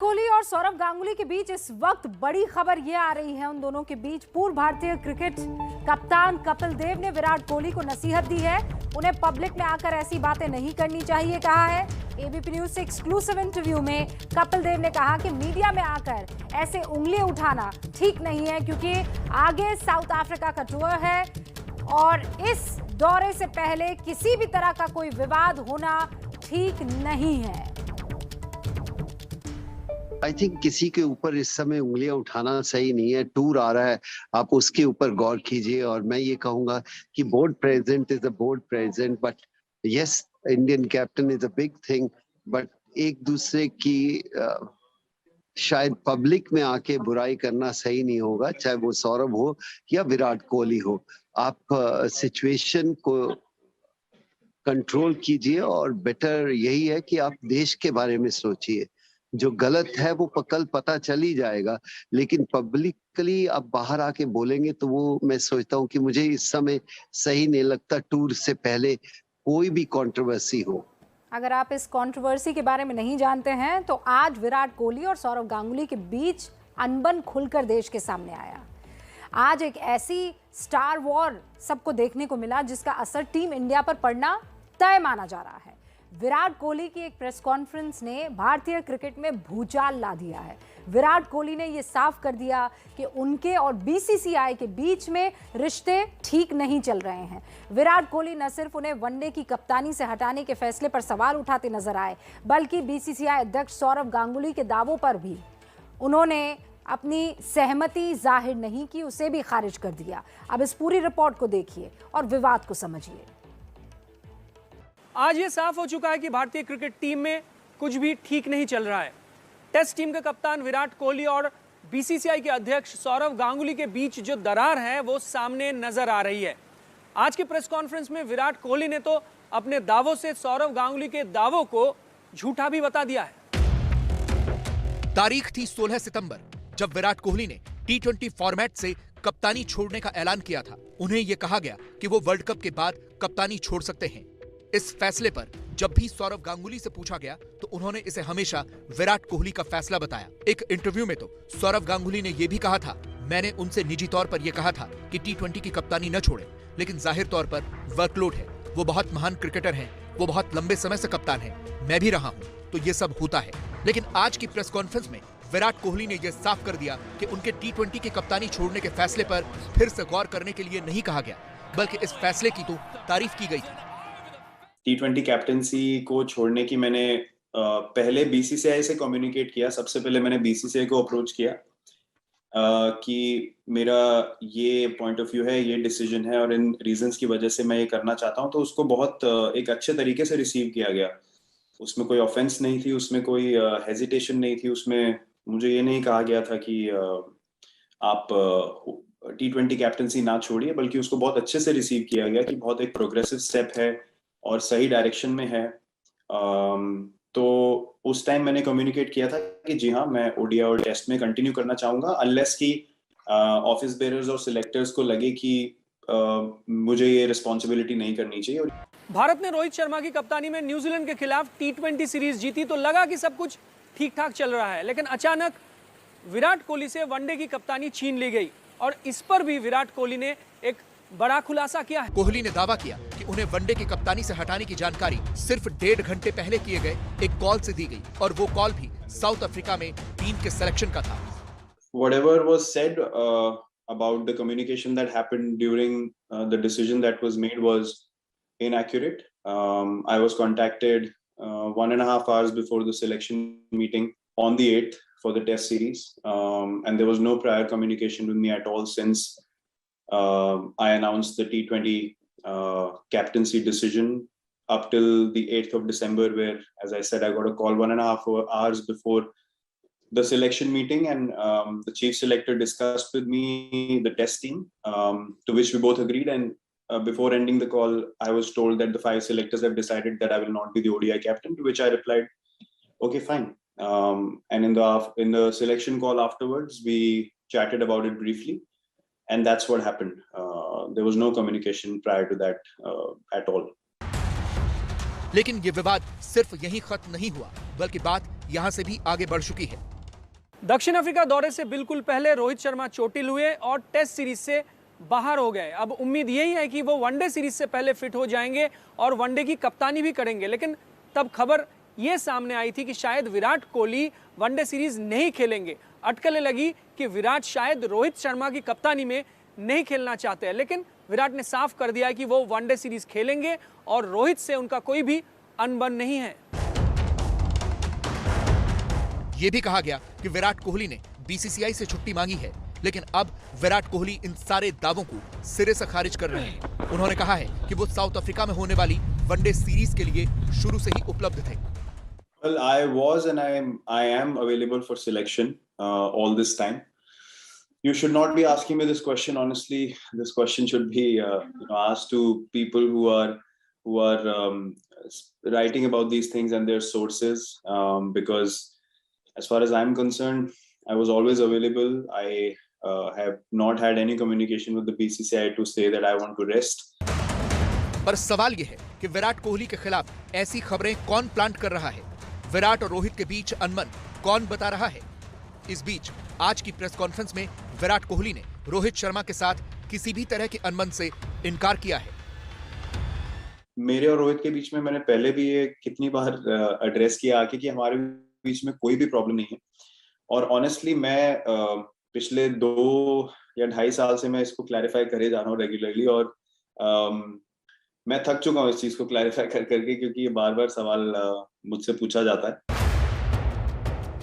कोहली और सौरव गांगुली के बीच इस वक्त बड़ी खबर ये आ रही है। उन दोनों के बीच पूर्व भारतीय क्रिकेट कप्तान कपिल देव ने विराट कोहली को नसीहत दी है। उन्हें पब्लिक में आकर ऐसी बातें नहीं करनी चाहिए कहा है। एबीपी न्यूज से एक्सक्लूसिव इंटरव्यू में कपिल देव ने कहा कि मीडिया में आकर ऐसे उंगली उठाना ठीक नहीं है, क्योंकि आगे साउथ अफ्रीका का टूर है और इस दौरे से पहले किसी भी तरह का कोई विवाद होना ठीक नहीं है। आई थिंक किसी के ऊपर इस समय उंगलियां उठाना सही नहीं है। टूर आ रहा है, आप उसके ऊपर गौर कीजिए। और मैं ये कहूंगा कि board president is a board president, but yes, Indian captain is a big thing. But एक दूसरे की शायद पब्लिक में आके बुराई करना सही नहीं होगा, चाहे वो सौरभ हो या विराट कोहली हो। आप सिचुएशन को कंट्रोल कीजिए और बेटर यही है कि आप देश के बारे में सोचिए। जो गलत है वो कल पता चल ही जाएगा, लेकिन पब्लिकली आप बाहर आके बोलेंगे तो वो मैं सोचता हूँ कि मुझे इस समय सही नहीं लगता। टूर से पहले कोई भी कंट्रोवर्सी हो। अगर आप इस कंट्रोवर्सी के बारे में नहीं जानते हैं तो आज विराट कोहली और सौरव गांगुली के बीच अनबन खुलकर देश के सामने आया। आज एक ऐसी स्टार वॉर सबको देखने को मिला जिसका असर टीम इंडिया पर पड़ना तय माना जा रहा है। विराट कोहली की एक प्रेस कॉन्फ्रेंस ने भारतीय क्रिकेट में भूचाल ला दिया है। विराट कोहली ने यह साफ कर दिया कि उनके और बीसीसीआई के बीच में रिश्ते ठीक नहीं चल रहे हैं। विराट कोहली न सिर्फ उन्हें वनडे की कप्तानी से हटाने के फैसले पर सवाल उठाते नजर आए, बल्कि बीसीसीआई अध्यक्ष सौरव गांगुली के दावों पर भी उन्होंने अपनी सहमति जाहिर नहीं की, उसे भी खारिज कर दिया। अब इस पूरी रिपोर्ट को देखिए और विवाद को समझिए। आज ये साफ हो चुका है कि भारतीय क्रिकेट टीम में कुछ भी ठीक नहीं चल रहा है। टेस्ट टीम के कप्तान विराट कोहली और बीसीसीआई के अध्यक्ष सौरव गांगुली के बीच जो दरार है वो सामने नजर आ रही है। आज की प्रेस कॉन्फ्रेंस में विराट कोहली ने तो अपने दावों से सौरव गांगुली के दावों को झूठा भी बता दिया है। तारीख थी 16 सितंबर, जब विराट कोहली ने T20 फॉर्मेट से कप्तानी छोड़ने का ऐलान किया था। उन्हें यह कहा गया कि वो वर्ल्ड कप के बाद कप्तानी छोड़ सकते हैं। इस फैसले पर जब भी सौरव गांगुली से पूछा गया तो उन्होंने इसे हमेशा विराट कोहली का फैसला बताया। एक इंटरव्यू में तो सौरव गांगुली ने यह भी कहा था, मैंने उनसे निजी तौर पर यह कहा था कि T20 की कप्तानी न छोड़े, लेकिन जाहिर तौर पर वर्कलोड है। वो बहुत महान क्रिकेटर हैं, वो बहुत लंबे समय से कप्तान हैं, मैं भी रहा हूं, तो ये सब होता है। लेकिन आज की प्रेस कॉन्फ्रेंस में विराट कोहली ने यह साफ कर दिया कि उनके T20 की कप्तानी छोड़ने के फैसले पर फिर से गौर करने के लिए नहीं कहा गया, बल्कि इस फैसले की तो तारीफ की गई थी। T20 कैप्टनसी को छोड़ने की मैंने पहले बीसीसीआई से कम्युनिकेट किया। सबसे पहले मैंने बीसीसीआई को अप्रोच किया कि मेरा ये पॉइंट ऑफ व्यू है, ये डिसीजन है और इन रीजंस की वजह से मैं ये करना चाहता हूँ। तो उसको बहुत एक अच्छे तरीके से रिसीव किया गया। उसमें कोई ऑफेंस नहीं थी, उसमें कोई हेजिटेशन नहीं थी। उसमें मुझे ये नहीं कहा गया था कि आप T20 कैप्टनसी ना छोड़िए, बल्कि उसको बहुत अच्छे से रिसीव किया गया कि बहुत एक प्रोग्रेसिव स्टेप है और सही डायरेक्शन में है। तो उस टाइम मैंने कम्युनिकेट किया था कि जी हाँ, मैं ओडीआई और टेस्ट में कंटिन्यू करना चाहूंगा, अनलेस कि ऑफिस बेयरर्स और सिलेक्टर्स को लगे कि मुझे ये रिस्पॉन्सिबिलिटी नहीं करनी चाहिए। भारत ने रोहित शर्मा की कप्तानी में न्यूजीलैंड के खिलाफ T20 सीरीज जीती तो लगा कि सब कुछ ठीक ठाक चल रहा है, लेकिन अचानक विराट कोहली से वनडे की कप्तानी छीन ली गई और इस पर भी विराट कोहली ने एक बड़ा खुलासा किया है। कोहली ने दावा किया कि उन्हें वनडे की कप्तानी से हटाने की जानकारी सिर्फ 1.5 घंटे पहले किए गए एक कॉल से दी गई, और वो कॉल भी साउथ अफ्रीका में टीम के सिलेक्शन का था। Whatever was said about the communication that happened during the decision that was made was inaccurate. I was contacted 1.5 hours before the selection meeting on the 8th for the test series, and there was no prior communication with me at all since I announced the T20 captaincy decision up till the 8th of December, where, as I said, I got a call 1.5 hours before the selection meeting, and the chief selector discussed with me the test team, to which we both agreed. And before ending the call, I was told that the 5 selectors have decided that I will not be the ODI captain, to which I replied, okay, fine. And in the selection call afterwards, we chatted about it briefly, and that's what happened. There was no communication prior to that at all. लेकिन ये विवाद सिर्फ यहीं खत्म नहीं हुआ, बल्कि बात यहां से भी आगे बढ़ चुकी है। दक्षिण अफ्रीका दौरे से बिल्कुल पहले रोहित शर्मा चोटिल हुए और टेस्ट सीरीज से बाहर हो गए। अब उम्मीद यही है कि वो वनडे सीरीज से पहले फिट हो जाएंगे और वनडे की कप्तानी भी करेंगे। लेकिन तब खबर ये सामने आई थी कि शायद विराट कोहली वनडे सीरीज नहीं खेलेंगे। अटकलें लगी कि विराट शायद रोहित शर्मा की कप्तानी में नहीं खेलना चाहते हैं, लेकिन विराट ने साफ कर दिया कि वो वनडे सीरीज खेलेंगे और रोहित से उनका कोई भी अनबन नहीं है। यह भी कहा गया कि विराट कोहली ने बीसीसीआई से छुट्टी मांगी है, लेकिन अब विराट कोहली इन सारे दावों को सिरे से खारिज कर रहे हैं। उन्होंने कहा है कि वो साउथ अफ्रीका में होने वाली वनडे सीरीज के लिए शुरू से ही उपलब्ध थे। Well, I was and I am available for selection all this time. You should not be asking me this question. Honestly, this question should be asked to people who are writing about these things and their sources. Because as far as I'm concerned, I was always available. I have not had any communication with the BCCI to say that I want to rest. पर सवाल यह है कि विराट कोहली के खिलाफ ऐसी खबरें कौन प्लांट कर रहा है? विराट और रोहित के बीच अनबन कौन बता रहा है? इस बीच आज की प्रेस कॉन्फ्रेंस में विराट कोहली ने रोहित शर्मा के साथ किसी भी तरह की अनबन से इनकार किया है। मेरे और रोहित के बीच में मैंने पहले भी ये कितनी बार एड्रेस किया आके कि हमारे बीच में कोई भी प्रॉब्लम नहीं है। और ऑनेस्टली मैं पिछले 2 या 2.5 साल से मैं इसको क्लैरिफाई करे जा रहा हूँ रेगुलरली, और मैं थक चुका हूँ इस चीज को क्लैरिफाई करके, क्योंकि ये बार-बार सवाल मुझसे पूछा जाता है।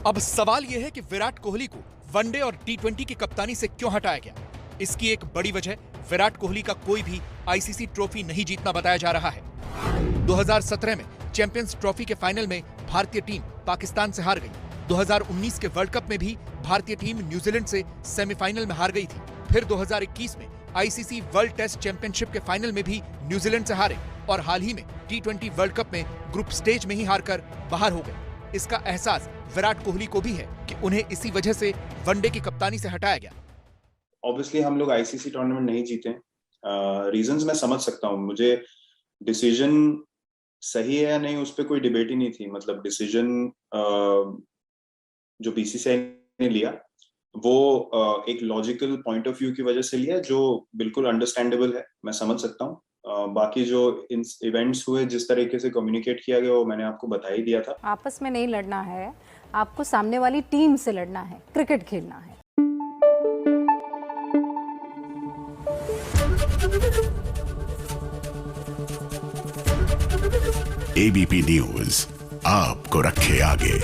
अब सवाल यह है कि विराट कोहली को वनडे और T20 की कप्तानी से क्यों हटाया गया? इसकी एक बड़ी वजह विराट कोहली का कोई भी आईसीसी ट्रॉफी नहीं जीतना बताया जा रहा है। 2017 में चैंपियंस ट्रॉफी के फाइनल में भारतीय टीम पाकिस्तान से हार गई। 2019 के वर्ल्ड कप में भी भारतीय टीम न्यूजीलैंड से सेमीफाइनल में हार गई थी। फिर 2021 में आईसीसी वर्ल्ड टेस्ट चैंपियनशिप के फाइनल में भी न्यूजीलैंड से हारे और हाल ही में T20 वर्ल्ड कप में ग्रुप स्टेज में ही हारकर बाहर हो गए। इसका एहसास विराट कोहली को भी है कि उन्हें इसी वजह से वनडे की कप्तानी से हटाया गया। ऑब्वियसली हम लोग आईसीसी टूर्नामेंट नहीं जीते। रीजंस मैं समझ सकता हूँ। मुझे डिसीजन सही है या नहीं उस पर कोई डिबेट ही नहीं थी। मतलब डिसीजन जो बीसीसीआई ने लिया वो एक लॉजिकल पॉइंट ऑफ व्यू की वजह से लिया, जो बिल्कुल अंडरस्टैंडेबल है, मैं समझ सकता हूँ। बाकी जो इवेंट्स हुए, जिस तरीके से कम्युनिकेट किया गया, वो मैंने आपको बता ही दिया था। आपस में नहीं लड़ना है, आपको सामने वाली टीम से लड़ना है, क्रिकेट खेलना है। एबीपी न्यूज़ आपको रखे आगे।